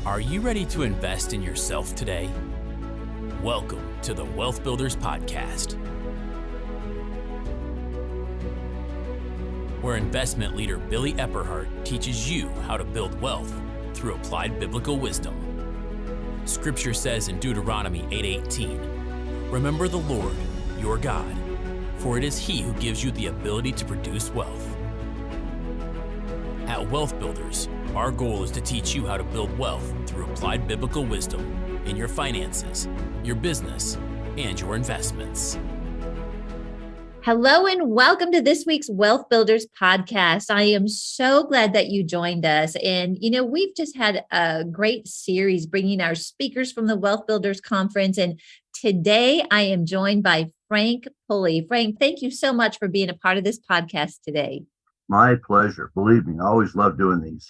Are you ready to invest in yourself today? Welcome to the WealthBuilders Podcast, where investment leader Billy Epperhart teaches you how to build wealth through applied biblical wisdom. Scripture says in Deuteronomy 8:18, "Remember the Lord, your God, for it is He who gives you the ability to produce wealth." At WealthBuilders, our goal is to teach you how to build wealth through applied biblical wisdom in your finances, your business, and your investments. Hello and welcome to this week's Wealth Builders Podcast. I am so glad that you joined us. And, we've just had a great series bringing our speakers from the Wealth Builders Conference. And today I am joined by Frank Pulley. Frank, thank you so much for being a part of this podcast today. My pleasure. Believe me, I always love doing these.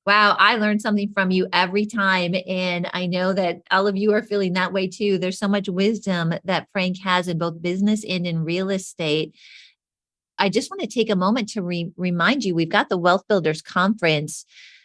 Wow, I learn something from you every time. And I know that all of you are feeling that way too. There's so much wisdom that Frank has in both business and in real estate. I just want to take a moment to remind you, we've got the Wealth Builders Conference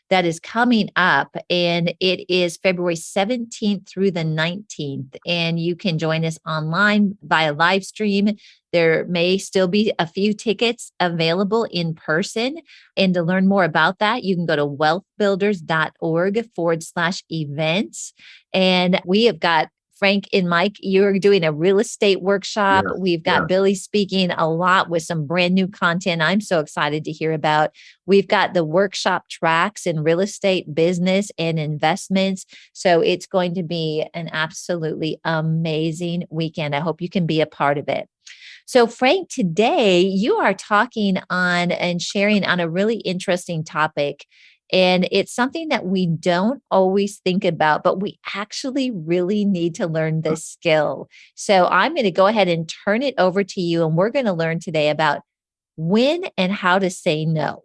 that is coming up, and it is February 17th through the 19th. And you can join us online via live stream. There may still be a few tickets available in person. And to learn more about that, you can go to wealthbuilders.org/events. And we have got Frank and Mike, you're doing a real estate workshop. Yes, We've got Billy speaking a lot with some brand new content I'm so excited to hear about. We've got the workshop tracks in real estate, business, and investments. So it's going to be an absolutely amazing weekend. I hope you can be a part of it. So Frank, today you are talking on and sharing on a really interesting topic. And it's something that we don't always think about, but we actually really need to learn this skill. So I'm going to go ahead and turn it over to you. And we're going to learn today about when and how to say no.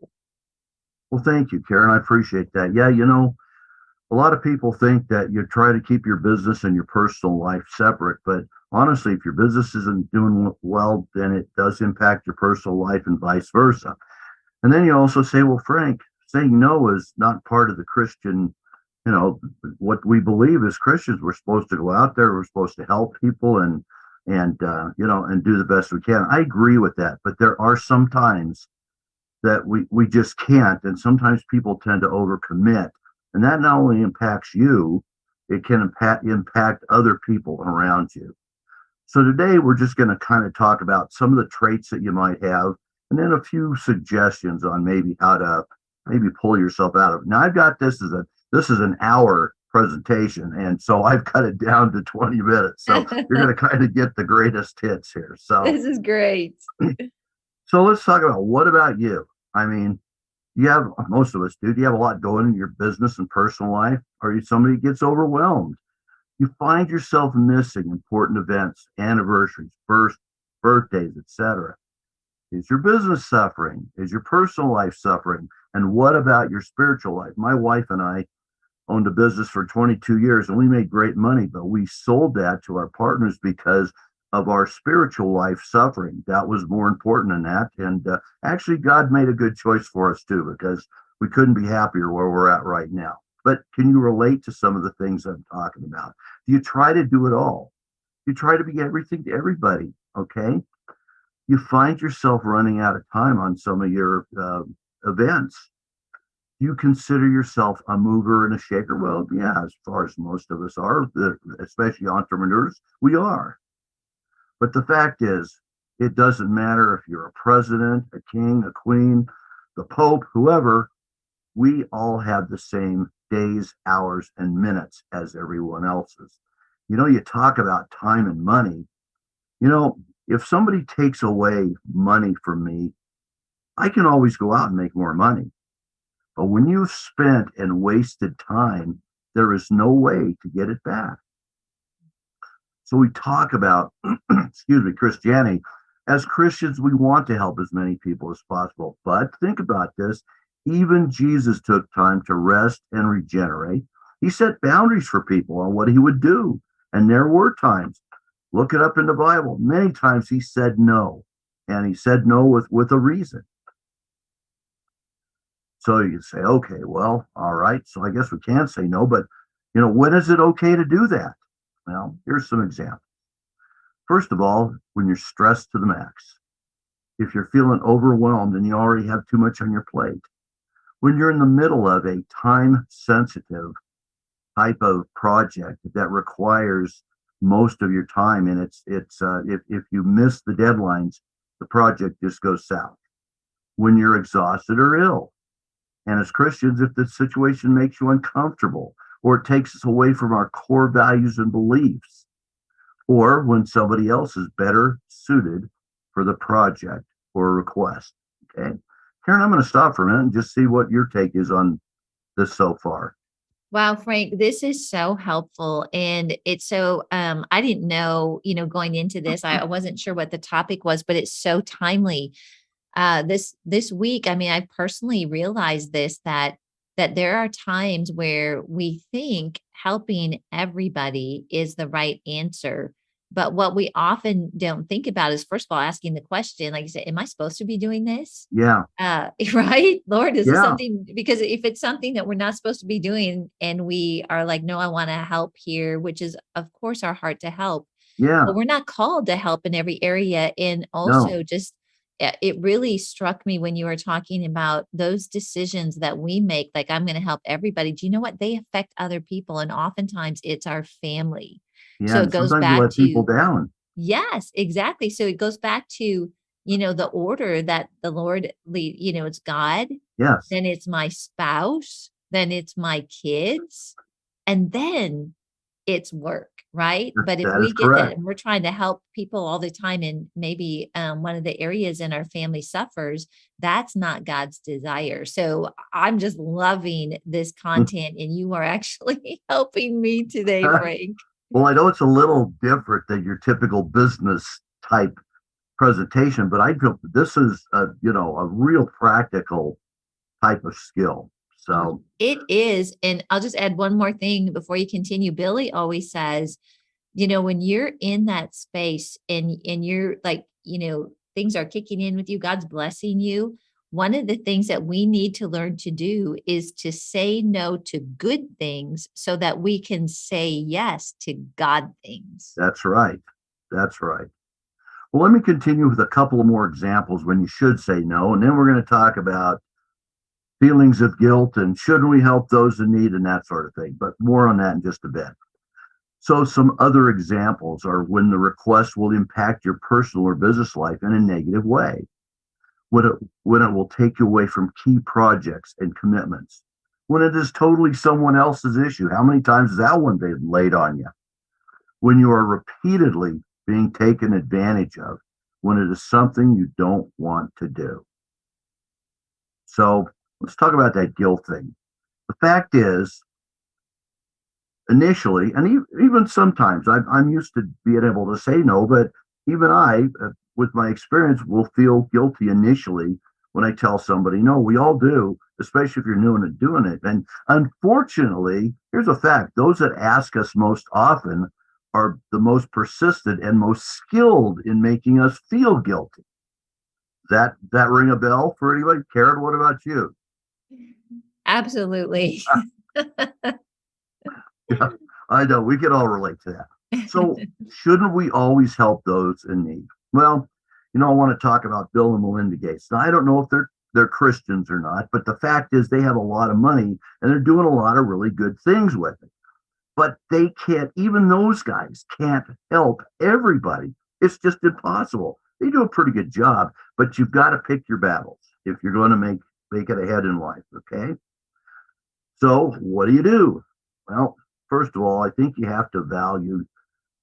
Well, thank you, Karen. I appreciate that. Yeah, a lot of people think that you try to keep your business and your personal life separate. But honestly, if your business isn't doing well, then it does impact your personal life and vice versa. And then you also say, well, Frank, saying no is not part of the Christian, what we believe as Christians. We're supposed to go out there, we're supposed to help people and do the best we can. I agree with that, but there are some times that we just can't, and sometimes people tend to overcommit, and that not only impacts you, it can impact other people around you. So today we're just going to kind of talk about some of the traits that you might have, and then a few suggestions on maybe how to pull yourself out of it. Now I've got this is an hour presentation, and so I've cut it down to 20 minutes. So you're going to kind of get the greatest hits here. So this is great. So let's talk about, what about you? I mean, most of us do. Do you have a lot going in your business and personal life? Are you somebody who gets overwhelmed? You find yourself missing important events, anniversaries, birthdays, etc. Is your business suffering? Is your personal life suffering? And what about your spiritual life? My wife and I owned a business for 22 years, and we made great money, but we sold that to our partners because of our spiritual life suffering. That was more important than that. And actually, God made a good choice for us too, because we couldn't be happier where we're at right now. But can you relate to some of the things I'm talking about? Do you try to do it all? You try to be everything to everybody, okay? You find yourself running out of time on some of your events. You consider yourself a mover and a shaker? Well, yeah, as far as most of us are, especially entrepreneurs, we are. But the fact is, it doesn't matter if you're a president, a king, a queen, the Pope, whoever, we all have the same days, hours, and minutes as everyone else's. You talk about time and money. If somebody takes away money from me, I can always go out and make more money. But when you've spent and wasted time, there is no way to get it back. So we talk about, Christianity. As Christians, we want to help as many people as possible. But think about this. Even Jesus took time to rest and regenerate. He set boundaries for people on what he would do. And there were times, look it up in the Bible, many times he said no. And he said no with a reason. So you say, okay, well, all right. So I guess we can say no, but when is it okay to do that? Well, here's some examples. First of all, when you're stressed to the max, if you're feeling overwhelmed and you already have too much on your plate, when you're in the middle of a time sensitive type of project that requires most of your time, and if you miss the deadlines, the project just goes south. When you're exhausted or ill, and as Christians, if the situation makes you uncomfortable or it takes us away from our core values and beliefs, or when somebody else is better suited for the project or request. Okay, Karen, I'm going to stop for a minute and just see what your take is on this so far. Wow, Frank, this is so helpful. And it's so, I didn't know, going into this, I wasn't sure what the topic was, but it's so timely. This week, I mean, I personally realized this, that there are times where we think helping everybody is the right answer. But what we often don't think about is, first of all, asking the question, like you said, am I supposed to be doing this? Yeah. Right? Lord, is this Yeah. something, because if it's something that we're not supposed to be doing and we are like, no, I want to help here, which is of course our heart to help, Yeah. but we're not called to help in every area. And No. also just, it really struck me when you were talking about those decisions that we make, like I'm going to help everybody. Do you know what? They affect other people. And oftentimes it's our family. Yeah. So it And goes sometimes you back let people to, down. yes, exactly. So it goes back to, the order that the Lord lead, it's God, Yes. then it's my spouse, then it's my kids, and then it's work, right? But if That is we get that correct. and we're trying to help people all the time, and maybe one of the areas in our family suffers, that's not God's desire. So I'm just loving this content, and you are actually helping me today, Frank. Well, I know it's a little different than your typical business type presentation, but I feel this is a real practical type of skill. So It is. And I'll just add one more thing before you continue. Billy always says, when you're in that space and you're like, things are kicking in with you, God's blessing you. One of the things that we need to learn to do is to say no to good things so that we can say yes to God things. that's right. That's right. Well, let me continue with a couple of more examples when you should say no, and then we're going to talk about feelings of guilt and shouldn't we help those in need and that sort of thing. But more on that in just a bit. So some other examples are when the request will impact your personal or business life in a negative way, when it will take you away from key projects and commitments, when it is totally someone else's issue. How many times has that one been laid on you? When you are repeatedly being taken advantage of, when it is something you don't want to do. So let's talk about that guilt thing. The fact is, initially, and even sometimes, I'm used to being able to say no, but even I, with my experience, will feel guilty initially when I tell somebody no. We all do, especially if you're new and doing it. And unfortunately, here's a fact: those that ask us most often are the most persistent and most skilled in making us feel guilty. That ring a bell for anybody? Karen, what about you? Absolutely. Yeah, I know we can all relate to that. So shouldn't we always help those in need? Well, I want to talk about Bill and Melinda Gates. Now, I don't know if they're Christians or not, but the fact is they have a lot of money and they're doing a lot of really good things with it. But they can't, even those guys can't help everybody. It's just impossible. They do a pretty good job, but you've got to pick your battles if you're going to make it ahead in life. Okay. So what do? Well, first of all, I think you have to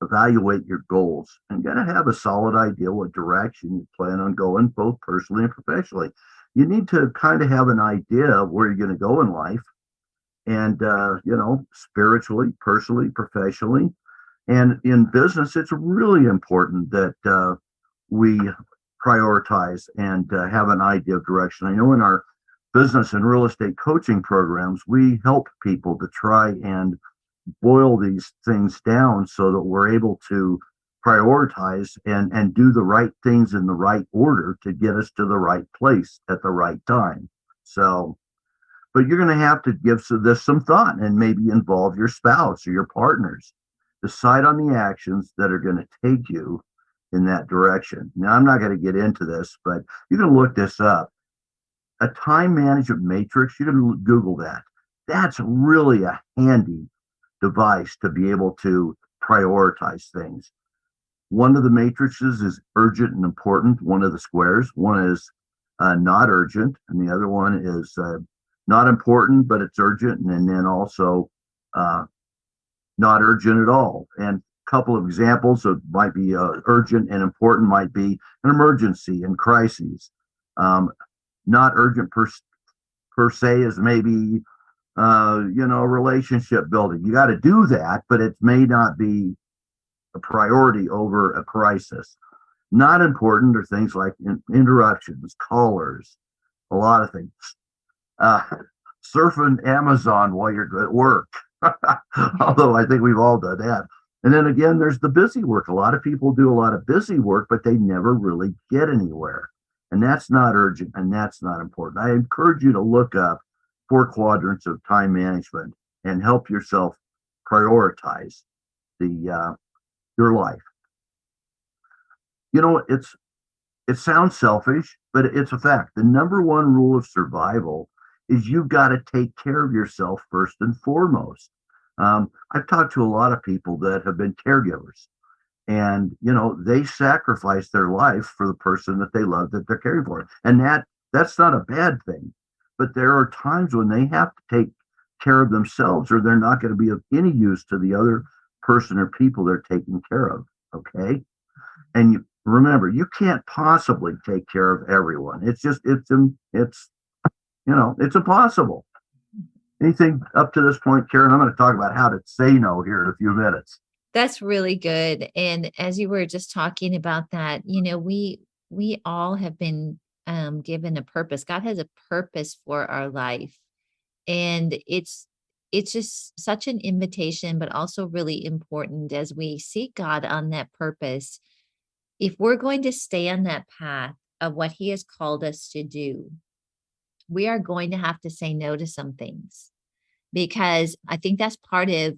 evaluate your goals and got to have a solid idea what direction you plan on going, both personally and professionally. You need to kind of have an idea of where you're going to go in life, and spiritually, personally, professionally, and in business. It's really important that we prioritize and have an idea of direction. I know in our business and real estate coaching programs, we help people to try and boil these things down so that we're able to prioritize and do the right things in the right order to get us to the right place at the right time. So But you're going to have to give this some thought and maybe involve your spouse or your partners. Decide on the actions that are going to take you in that direction. Now, I'm not going to get into this, but you can look this up. A time management matrix, you can Google that. That's really a handy device to be able to prioritize things. One of the matrices is urgent and important, one of the squares. One is not urgent, and the other one is not important, but it's urgent, and then also not urgent at all. And a couple of examples of might be urgent and important might be an emergency and crises. Not urgent per se is maybe relationship building. You got to do that, but it may not be a priority over a crisis. Not important are things like interruptions, callers, a lot of things. Surfing Amazon while you're at work. Although I think we've all done that. And then again, there's the busy work. A lot of people do a lot of busy work, but they never really get anywhere. And that's not urgent, and that's not important. I encourage you to look up 4 quadrants of time management and help yourself prioritize your life. It sounds selfish, but it's a fact. The number one rule of survival is you've got to take care of yourself first and foremost. I've talked to a lot of people that have been caregivers, and they sacrifice their life for the person that they love that they're caring for, and that's not a bad thing. But there are times when they have to take care of themselves, or they're not going to be of any use to the other person or people they're taking care of. Okay, and remember, you can't possibly take care of everyone. It's impossible. Anything up to this point, Karen? I'm going to talk about how to say no here in a few minutes. That's really good. And as you were just talking about that, we all have been given a purpose. God has a purpose for our life. And it's just such an invitation, but also really important as we seek God on that purpose. If we're going to stay on that path of what He has called us to do, we are going to have to say no to some things, because I think that's part of,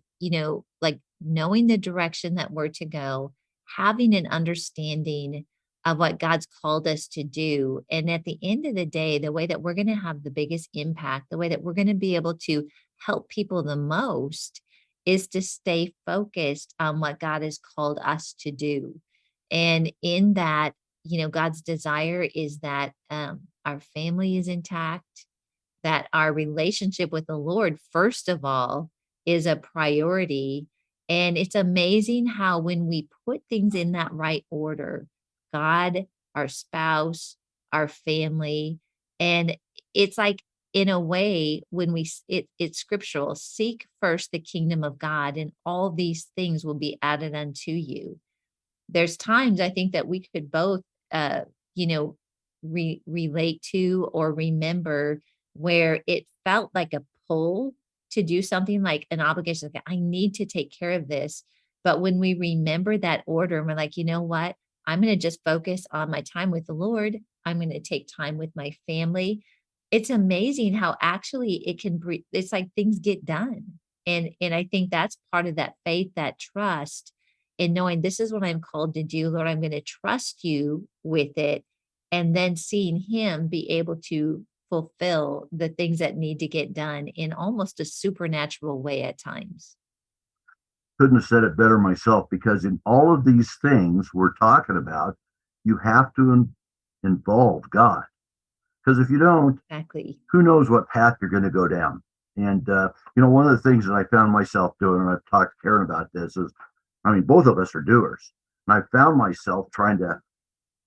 like knowing the direction that we're to go, having an understanding of what God's called us to do. And at the end of the day, the way that we're going to have the biggest impact, the way that we're going to be able to help people the most is to stay focused on what God has called us to do. And in that, God's desire is that our family is intact, that our relationship with the Lord, first of all, is a priority. And it's amazing how when we put things in that right order, God, our spouse, our family, and it's like, in a way, when it's scriptural, seek first the kingdom of God, and all these things will be added unto you. There's times I think that we could both, relate to or remember where it felt like a pull to do something, like an obligation. Like, I need to take care of this. But when we remember that order, and we're like, you know what? I'm going to just focus on my time with the Lord. I'm going to take time with my family. It's amazing how actually it's like things get done. And I think that's part of that faith, that trust in knowing this is what I'm called to do. Lord, I'm going to trust you with it. And then seeing Him be able to fulfill the things that need to get done in almost a supernatural way at times. Couldn't have said it better myself, because in all of these things we're talking about, you have to involve God. Because if you don't, exactly, who knows what path you're going to go down. And, one of the things that I found myself doing, and I've talked to Karen about this, is, both of us are doers. And I found myself trying to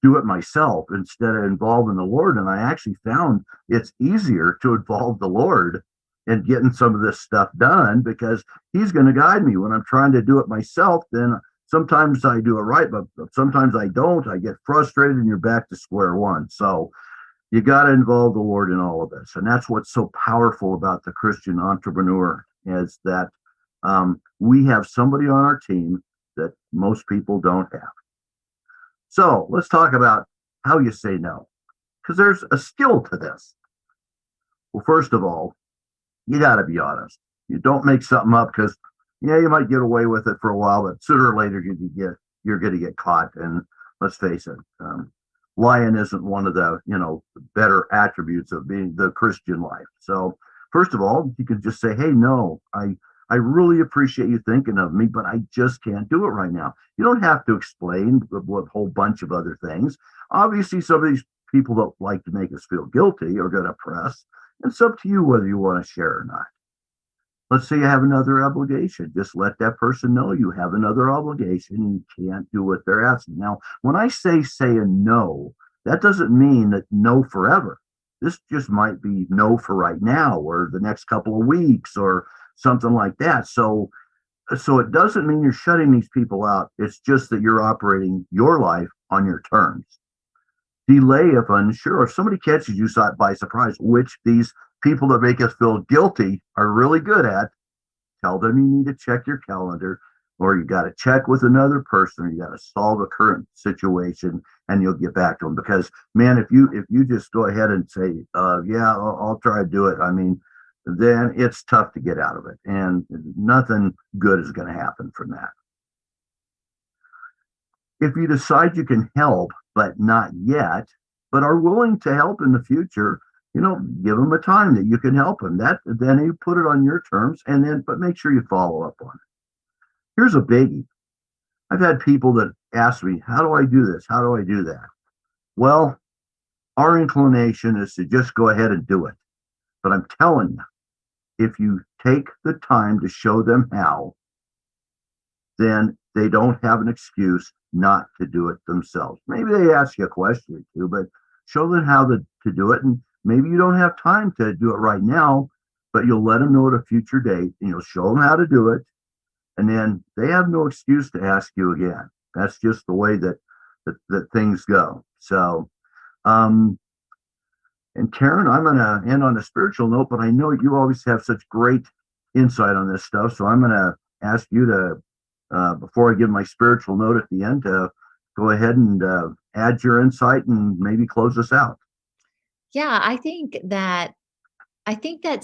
do it myself instead of involving the Lord. And I actually found it's easier to involve the Lord in getting some of this stuff done, because He's going to guide me. When I'm trying to do it myself, then sometimes I do it right, but sometimes I don't. I get frustrated, and you're back to square one. So you got to involve the Lord in all of this. And that's what's so powerful about the Christian entrepreneur, is that we have somebody on our team that most people don't have. So let's talk about how you say no, because there's a skill to this. Well, first of all, You got to be honest. You don't make something up because, yeah, you might get away with it for a while, but sooner or later you're going to get caught. And let's face it, lying isn't one of the better attributes of being the Christian life. So first of all, you can just say, hey, no, I really appreciate you thinking of me, but I just can't do it right now. You don't have to explain with a whole bunch of other things. Obviously, some of these people that like to make us feel guilty are going to press. It's up to you whether you want to share or not. Let's say you have another obligation. Just let that person know you have another obligation and you can't do what they're asking. Now, when I say a no, that doesn't mean that no forever. This just might be no for right now or the next couple of weeks or something like that. So it doesn't mean you're shutting these people out. It's just that you're operating your life on your terms. Delay if unsure. If somebody catches you by surprise, which these people that make us feel guilty are really good at, tell them you need to check your calendar, or you got to check with another person, or you got to solve a current situation, and you'll get back to them. Because man, if you just go ahead and say, yeah, I'll try to do it, I mean, then it's tough to get out of it, and nothing good is going to happen from that. If you decide you can help, but not yet, but are willing to help in the future, give them a time that you can help them. Then you put it on your terms, but make sure you follow up on it. Here's a biggie. I've had people that ask me, how do I do this? How do I do that? Well, our inclination is to just go ahead and do it. But I'm telling you, if you take the time to show them how, then they don't have an excuse not to do it themselves. Maybe they ask you a question or two, but show them how to do it. And maybe you don't have time to do it right now, but you'll let them know at a future date, and you'll show them how to do it. And then they have no excuse to ask you again. That's just the way that things go. So, and Karen, I'm going to end on a spiritual note, but I know you always have such great insight on this stuff. So I'm going to ask you to, before I give my spiritual note at the end, to go ahead and add your insight and maybe close us out. Yeah, I think that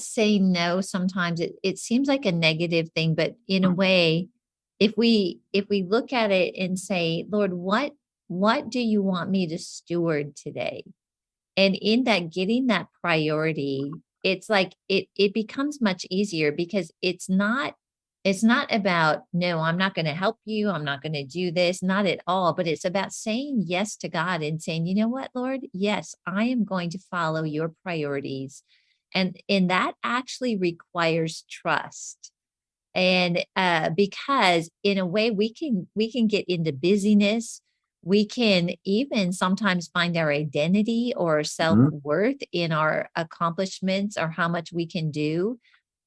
saying no sometimes it seems like a negative thing, but in a way, if we look at it and say, Lord, what do you want me to steward today? And in that, getting that priority, it's like it becomes much easier, because it's not about, no, I'm not going to help you, I'm not going to do this, not at all, but it's about saying yes to God and saying, you know what, Lord, yes, I am going to follow your priorities. And that actually requires trust. And because in a way we can get into busyness. We can even sometimes find our identity or self-worth in our accomplishments or how much we can do.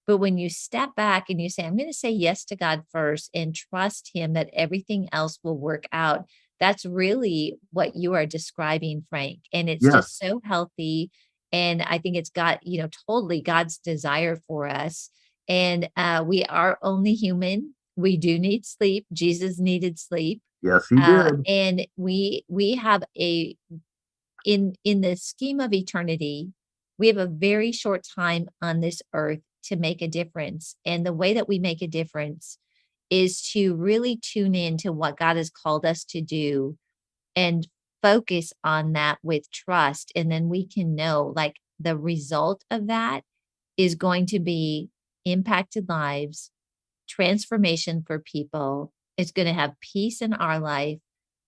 But when you step back and you say, I'm going to say yes to God first and trust him that everything else will work out, that's really what you are describing, Frank. And it's just so healthy. And I think it's got, totally God's desire for us. And we are only human. We do need sleep. Jesus needed sleep. Yes, he did. And we have in the scheme of eternity, we have a very short time on this earth to make a difference. And the way that we make a difference is to really tune in to what God has called us to do and focus on that with trust. And then we can know, like, the result of that is going to be impacted lives, transformation for people. It's going to have peace in our life,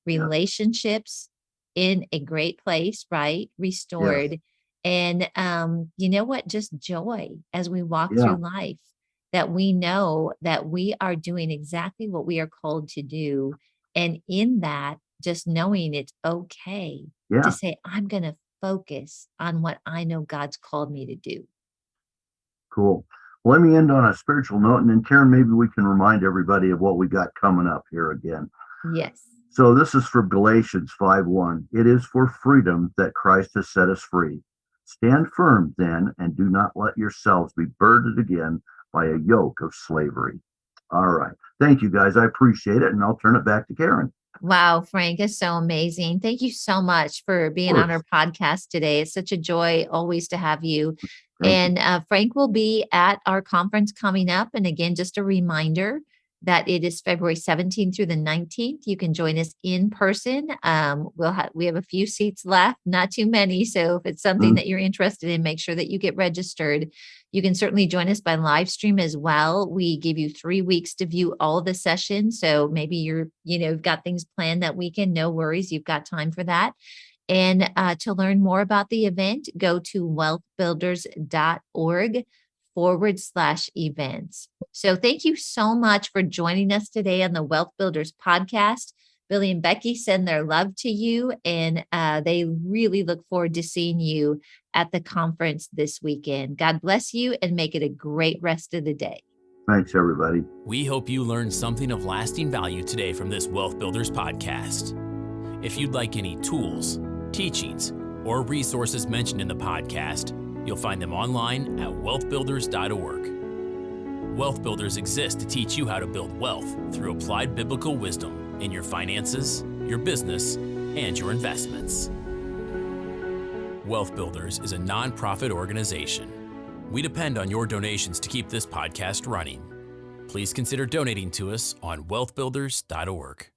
relationships in a great place, right? Restored. Yes. And you know what? Just joy as we walk through life, that we know that we are doing exactly what we are called to do. And in that, just knowing it's okay to say, I'm going to focus on what I know God's called me to do. Cool. Well, let me end on a spiritual note, and then Karen, maybe we can remind everybody of what we got coming up here again. Yes. So this is from Galatians 5:1. It is for freedom that Christ has set us free. Stand firm then, and do not let yourselves be burdened again by a yoke of slavery. All right. Thank you, guys. I appreciate it, and I'll turn it back to Karen. Wow, Frank is so amazing. Thank you so much for Of being on course. our podcast today. It's such a joy always to have you. Thank you. And Frank will be at our conference coming up. And again, just a reminder that it is February 17th through the 19th. You can join us in person. We have a few seats left, not too many. So if it's something Mm, that you're interested in, make sure that you get registered. You can certainly join us by live stream as well. We give you 3 weeks to view all the sessions. So maybe you've got things planned that weekend. No worries. You've got time for that. And to learn more about the event, go to wealthbuilders.org/events. So thank you so much for joining us today on the Wealth Builders Podcast. Billy and Becky send their love to you, and they really look forward to seeing you at the conference this weekend. God bless you and make it a great rest of the day. Thanks, everybody. We hope you learned something of lasting value today from this Wealth Builders podcast. If you'd like any tools, teachings, or resources mentioned in the podcast, you'll find them online at wealthbuilders.org. Wealth Builders exists to teach you how to build wealth through applied biblical wisdom in your finances, your business, and your investments. Wealth Builders is a nonprofit organization. We depend on your donations to keep this podcast running. Please consider donating to us on wealthbuilders.org.